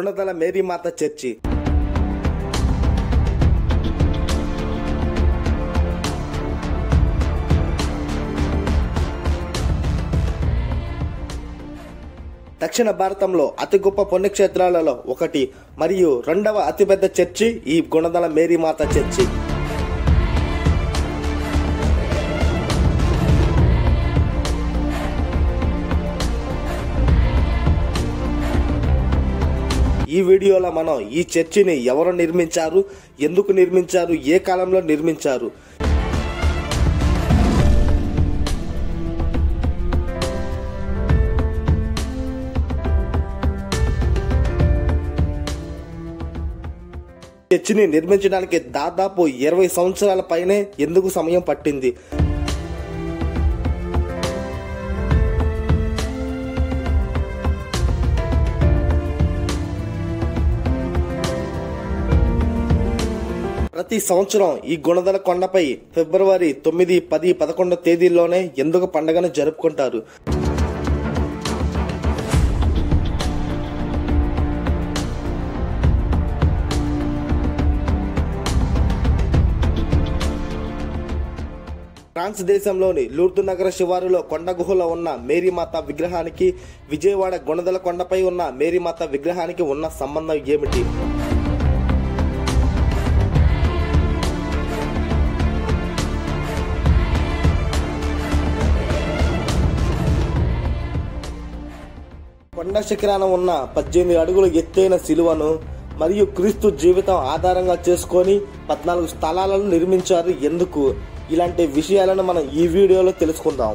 గుణదల మేరీమాత church. దక్షిణ భారతంలో అతి గొప్ప పుణ్యక్షేత్రాలలో ఒకటి మరియు రెండవ అతిపెద్ద చర్చి ఈ గుణదల మేరీమాత చర్చి. ఈ వీడియోలో మనం ఈ చర్చిని ఎవరు నిర్మించారు, ఎందుకు నిర్మించారు, ఏ కాలంలో నిర్మించారు, చర్చిని నిర్మించడానికి దాదాపు 20 సంవత్సరాల పైనే ఎందుకు సమయం పట్టింది, ప్రతి సంవత్సరం ఈ గుణదల కొండపై ఫిబ్రవరి 9, 10, 11 తేదీల్లోనే ఎందుకు పండుగను జరుపుకుంటారు? ఫ్రాన్స్ దేశంలోని లూర్దు నగర శివారులో కొండ గుహలో ఉన్న మేరీమాత విగ్రహానికి విజయవాడ గుణదల కొండపై ఉన్న మేరీమాత విగ్రహానికి ఉన్న సంబంధం ఏమిటి? కొండ శిఖరాన ఉన్న 18 అడుగుల ఎత్తైన శిలువను మరియు క్రీస్తు జీవితం ఆధారంగా చేసుకొని 14 స్థలాలను నిర్మించారు ఎందుకు? ఇలాంటి విషయాలను మనం ఈ వీడియోలో తెలుసుకుందాం.